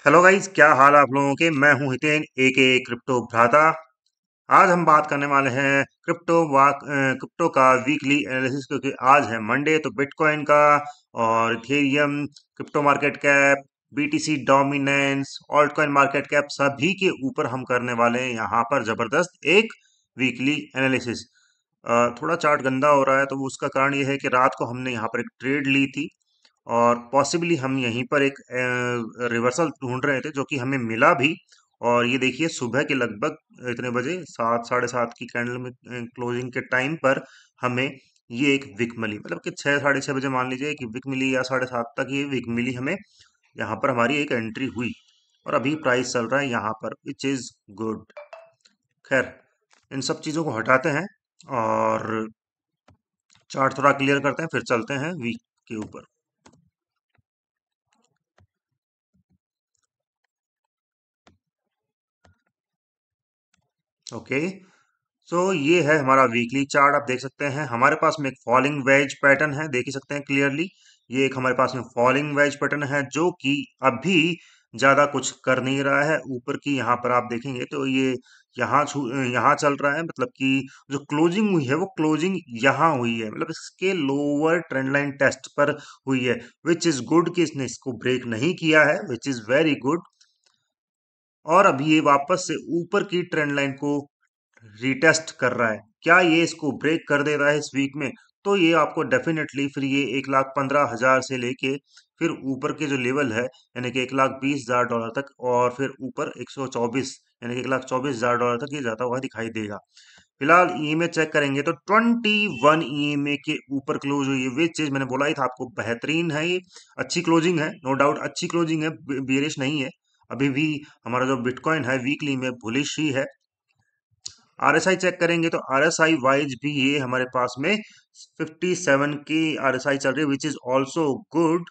Hello guys, क्या हाल है आप लोगों के। मैं हूं हितेन एके क्रिप्टो भ्राता। आज हम बात करने वाले हैं क्रिप्टो का वीकली एनालिसिस, क्योंकि आज है मंडे। तो बिटकॉइन का और Ethereum crypto market cap, BTC dominance, altcoin market cap सभी के ऊपर हम करने वाले हैं यहाँ पर जबरदस्त एक वीकली एनालिसिस। थोड़ा चार्ट गंदा हो रहा है, तो उसका कारण ये है कि रात को हमने यहाँ पर एक ट्रेड ली थी और पॉसिबली हम यहीं पर एक रिवर्सल ढूंढ रहे थे, जो कि हमें मिला भी। और ये देखिए, सुबह के लगभग इतने बजे, 7 साढ़े 7 की कैंडल में क्लोजिंग के टाइम पर हमें ये एक विक मिली। मतलब कि 6 साढ़े 6 बजे मान लीजिए कि विक मिली, या 7:30 तक ये विक मिली हमें। यहाँ पर हमारी एक एंट्री हुई और अभी प्राइस चल रहा है यहाँ पर, विच इज गुड। खैर, इन सब चीज़ों को हटाते हैं और चार्ट थोड़ा क्लियर करते हैं, फिर चलते हैं वीक के ऊपर। ओके, सो ये है हमारा वीकली चार्ट। आप देख सकते हैं हमारे पास में एक फॉलिंग वेज पैटर्न है, देख ही सकते हैं क्लियरली। ये एक हमारे पास में फॉलिंग वेज पैटर्न है, जो कि अभी ज्यादा कुछ कर नहीं रहा है। ऊपर की यहाँ पर आप देखेंगे तो ये यहाँ चल रहा है। मतलब कि जो क्लोजिंग हुई है वो क्लोजिंग यहाँ हुई है, मतलब इसके लोअर ट्रेंड लाइन टेस्ट पर हुई है, विच इज गुड कि इसने इसको ब्रेक नहीं किया है, विच इज वेरी गुड। और अभी ये वापस से ऊपर की ट्रेंड लाइन को रिटेस्ट कर रहा है। क्या ये इसको ब्रेक कर दे रहा है इस वीक में? तो ये आपको डेफिनेटली फिर ये 1,15,000 से लेके फिर ऊपर के जो लेवल है, यानी कि 1,20,000 डॉलर तक, और फिर ऊपर 124, यानी कि 1,24,000 डॉलर तक ये जाता हुआ दिखाई देगा। फिलहाल ईएमए चेक करेंगे तो 21 ईएमए के ऊपर क्लोज हुई है, विच चीज मैंने बोला ही था आपको, बेहतरीन है ये। अच्छी क्लोजिंग है, नो डाउट अच्छी क्लोजिंग है, बेरिश नहीं है। अभी भी हमारा जो बिटकॉइन है वीकली में बुलिश ही है। आरएसआई चेक करेंगे तो आरएसआई वाइज भी ये हमारे पास में 57 की आरएसआई चल रही है, विच इज ऑल्सो गुड।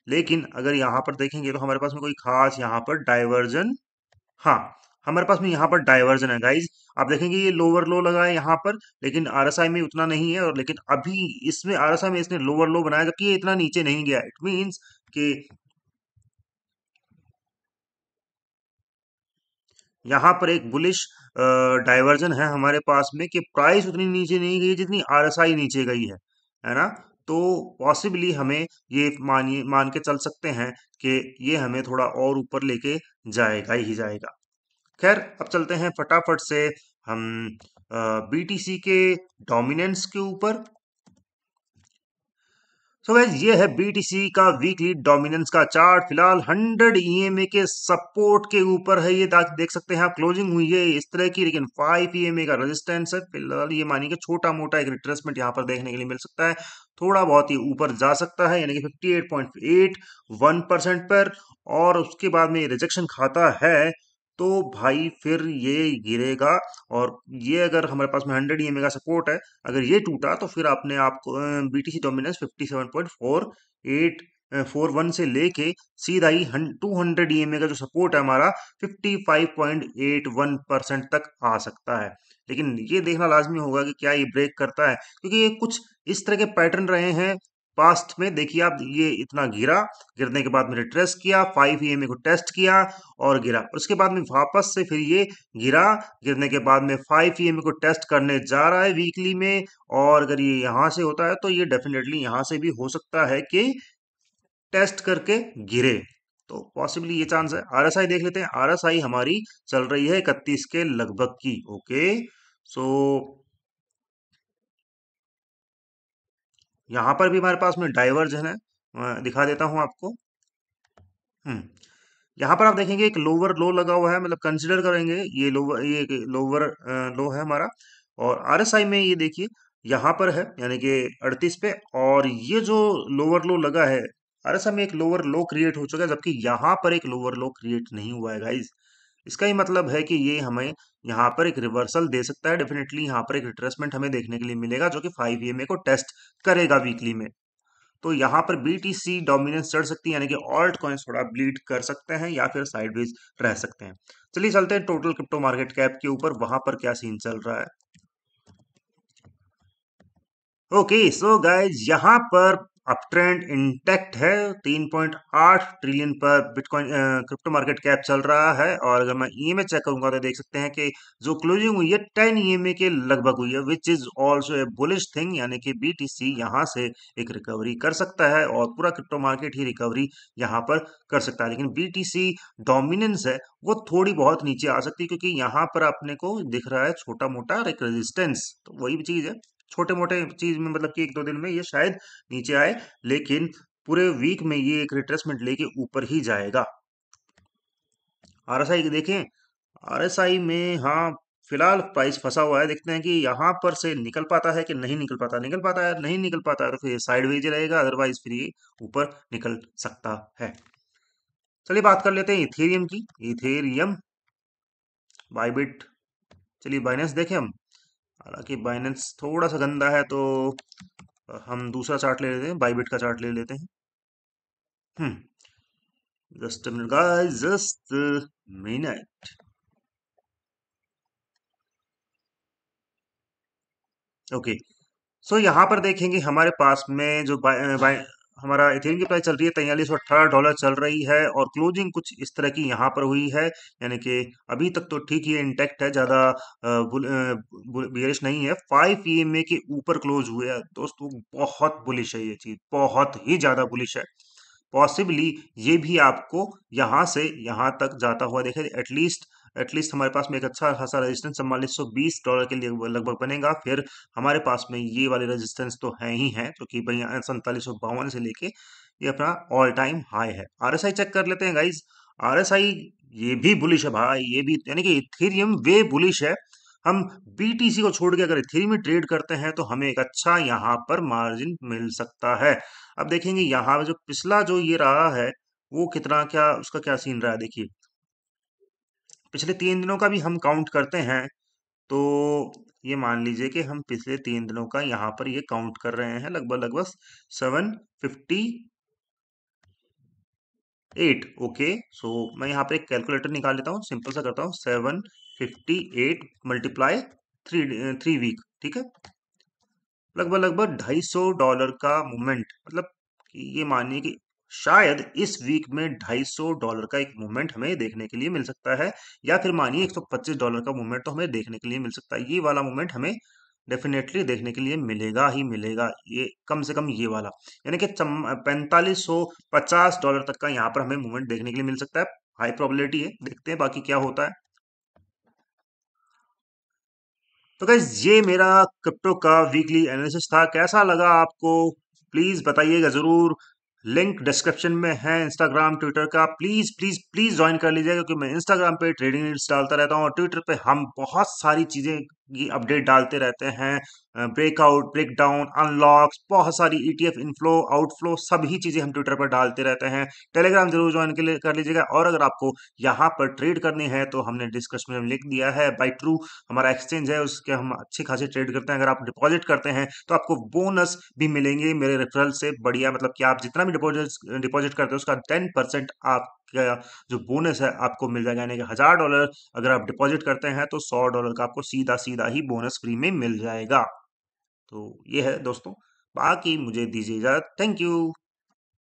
लेकिन अगर यहाँ पर देखेंगे तो हमारे पास में कोई खास यहाँ पर डाइवर्जन, हाँ, हमारे पास में यहाँ पर डाइवर्जन है गाइज। आप देखेंगे ये लोअर लो लगा है यहाँ पर, लेकिन आरएसआई में उतना नहीं है। और लेकिन अभी इसमें आरएसआई में इसने लोअर लो बनाया, जबकि ये इतना नीचे नहीं गया। इट मीन्स कि यहाँ पर एक बुलिश डाइवर्जन है हमारे पास में, कि प्राइस उतनी नीचे नहीं गई जितनी आरएसआई नीचे गई है ना। तो पॉसिबली हमें ये मान के चल सकते हैं कि ये हमें थोड़ा और ऊपर लेके जाएगा ही जाएगा। खैर, अब चलते हैं फटाफट से हम बीटीसी के डोमिनेंस के ऊपर। सो गाइस, ये है बीटीसी का वीकली डोमिनेंस का चार्ट। फिलहाल 100 ईएमए के सपोर्ट के ऊपर है ये, देख सकते हैं आप। क्लोजिंग हुई है इस तरह की, लेकिन 5 ईएमए का रेजिस्टेंस है। फिलहाल ये मानिए कि छोटा मोटा एक रिट्रेसमेंट यहाँ पर देखने के लिए मिल सकता है। थोड़ा बहुत ही ऊपर जा सकता है, यानी कि 58.81% पर। और उसके बाद में रिजेक्शन खाता है, तो भाई फिर ये गिरेगा। और ये अगर हमारे पास में 100 ईएमए का सपोर्ट है, अगर ये टूटा तो फिर आपने आपको बीटीसी डोमिनेंस 57.41 से लेके सीधा ही 200 ईएमए का जो सपोर्ट है हमारा, 55.81% तक आ सकता है। लेकिन ये देखना लाजमी होगा कि क्या ये ब्रेक करता है, क्योंकि ये कुछ इस तरह के पैटर्न रहे हैं पास्ट में। देखिए आप, ये इतना गिरा, गिरने के बाद में रिट्रेस किया, 5 ईएमए को टेस्ट किया और गिरा। उसके बाद में वापस से फिर ये गिरा, गिरने के बाद में 5 ईएमए को टेस्ट करने जा रहा है वीकली में। और अगर ये यहाँ से होता है तो ये डेफिनेटली यहाँ से भी हो सकता है कि टेस्ट करके गिरे। तो पॉसिबली ये चांस है। आरएसआई देख लेते हैं। आरएसआई हमारी चल रही है 31 के लगभग की। ओके, सो यहाँ पर भी हमारे पास में डाइवर्जन है। दिखा देता हूँ आपको। हम्म, यहाँ पर आप देखेंगे एक लोअर लो लगा हुआ है, मतलब कंसिडर करेंगे ये लोअर, ये लोअर लो है हमारा। और आरएसआई में ये देखिए यहाँ पर है, यानी कि 38 पे। और ये जो लोअर लो लगा है, आरएसआई में एक लोअर लो क्रिएट हो चुका है, जबकि यहाँ पर एक लोअर लो क्रिएट नहीं हुआ है गाइज। इसका ही मतलब है कि ये हमें यहाँ पर एक रिवर्सल दे सकता है। डेफिनेटली यहाँ पर एक रिट्रेसमेंट हमें देखने के लिए मिलेगा, जो कि 5 ईएमए को टेस्ट करेगा वीकली में। तो यहाँ पर बीटीसी डोमिनेंस चढ़ सकती है, यानी कि ऑल्ट कॉइन्स थोड़ा ब्लीड कर सकते हैं या फिर साइडवेज रह सकते हैं। चलिए चलते हैं टोटल क्रिप्टो मार्केट कैप के ऊपर, वहां पर क्या सीन चल रहा है। ओके, सो गाइज, यहाँ पर अप ट्रेंड इंटैक्ट है। 3.8 ट्रिलियन पर बिटकॉइन क्रिप्टो मार्केट कैप चल रहा है। और अगर मैं ईएमए चेक करूंगा तो देख सकते हैं कि जो क्लोजिंग हुई है 10 ईएमए के लगभग हुई है, which is also a bullish thing, यानी कि बीटीसी यहां से एक रिकवरी कर सकता है और पूरा क्रिप्टो मार्केट ही रिकवरी यहां पर कर सकता है। लेकिन बीटीसी डोमिनेंस है वो थोड़ी बहुत नीचे आ सकती है, क्योंकि यहाँ पर अपने को दिख रहा है छोटा मोटा एक रेजिस्टेंस। तो वही चीज है, छोटे मोटे चीज में मतलब कि एक दो दिन में ये शायद नीचे आए, लेकिन पूरे वीक में ये एक रिट्रेसमेंट लेके ऊपर ही जाएगा। आरएसआई देखें, आरएसआई में हाँ फिलहाल प्राइस फंसा हुआ है। देखते हैं कि यहाँ पर से निकल पाता है कि नहीं निकल पाता। निकल पाता है, नहीं निकल पाता है तो फिर साइडवेज रहेगा, अदरवाइज फिर ये ऊपर निकल सकता है। चलिए बात कर लेते हैं इथेरियम की। इथेरियम, बाइबिट, चलिए बाइनेंस देखें हम। हालांकि बाइनेंस थोड़ा सा गंदा है, तो हम दूसरा चार्ट ले लेते हैं, बाइबिट का चार्ट ले लेते हैं। Just minute guys, just minute. Okay, so यहाँ पर देखेंगे हमारे पास में जो हमारा इथेरियम की प्राइस चल रही है $4318 चल रही है, और क्लोजिंग कुछ इस तरह की यहाँ पर हुई है। यानी कि अभी तक तो ठीक ही इंटैक्ट है, ज्यादा बियरिश नहीं है। 5 ईएमए के ऊपर क्लोज हुए हैं दोस्तों, बहुत बुलिश है ये चीज, बहुत ही ज्यादा बुलिश है। पॉसिबली ये भी आपको यहाँ से यहाँ तक जाता हुआ देखे। एटलीस्ट हमारे पास में एक अच्छा खासा रेजिस्टेंस $4420 के लिए लगभग बनेगा। फिर हमारे पास में ये वाले रेजिस्टेंस तो है ही हैं, जो कि भाई 4752 से लेके ये अपना ऑल टाइम हाई है। आरएसआई चेक कर लेते हैं गाइज। आरएसआई ये भी बुलिश है भाई, ये भी, यानी कि इथेरियम वे बुलिश है। हम बीटीसी को छोड़ के अगर इथेरियम में ट्रेड करते हैं तो हमें एक अच्छा यहाँ पर मार्जिन मिल सकता है। अब देखेंगे यहाँ जो पिछला जो ये रहा है वो कितना, क्या उसका क्या सीन रहा है। देखिए पिछले 3 दिनों का भी हम काउंट करते हैं, तो ये मान लीजिए कि हम पिछले 3 दिनों का यहाँ पर ये काउंट कर रहे हैं, लगभग लगभग 758। ओके, सो मैं यहाँ पे एक कैलकुलेटर निकाल लेता हूँ, सिंपल सा करता हूँ। 758 मल्टीप्लाई 3 वीक, ठीक है। लगभग लगभग $250 का मूवमेंट, मतलब कि ये मानिए कि शायद इस वीक में $250 का एक मूवमेंट हमें देखने के लिए मिल सकता है, या फिर मानिए $125 का मूवमेंट तो हमें देखने के लिए मिल सकता है। ये वाला मूवमेंट हमें डेफिनेटली देखने के लिए मिलेगा ही मिलेगा, ये कम से कम ये वाला, यानी कि $4550 तक का यहाँ पर हमें मूवमेंट देखने के लिए मिल सकता है। हाई प्रोबेबिलिटी है, देखते हैं बाकी क्या होता है। तो गाइस ये मेरा क्रिप्टो का वीकली एनालिसिस था, कैसा लगा आपको प्लीज बताइएगा जरूर। लिंक डिस्क्रिप्शन में है इंस्टाग्राम ट्विटर का, प्लीज प्लीज प्लीज ज्वाइन कर लीजिएगा, क्योंकि मैं इंस्टाग्राम पे ट्रेडिंग रील्स डालता रहता हूँ और ट्विटर पे हम बहुत सारी चीजें की अपडेट डालते रहते हैं। ब्रेकआउट, ब्रेकडाउन, अनलॉक्स, बहुत सारी ईटीएफ इनफ्लो आउटफ्लो, सभी चीजें हम ट्विटर पर डालते रहते हैं। टेलीग्राम जरूर ज्वाइन के लिए कर लीजिएगा। और अगर आपको यहाँ पर ट्रेड करनी है तो हमने डिस्क्रिप्शन में लिख दिया है, बाई ट्रू हमारा एक्सचेंज है, उसके हम अच्छे खासे ट्रेड करते हैं। अगर आप डिपॉजिट करते हैं तो आपको बोनस भी मिलेंगे मेरे रेफरल से, बढ़िया, मतलब कि आप जितना भी डिपॉजिट डिपॉजिट करते हैं उसका 10% आपका जो बोनस है आपको मिल जाएगा। यानी कि $1000 अगर आप डिपॉजिट करते हैं तो $100 का आपको सीधा सीधा ही बोनस फ्री में मिल जाएगा। तो ये है दोस्तों, बाकी मुझे दीजिए इजाजत। Thank you.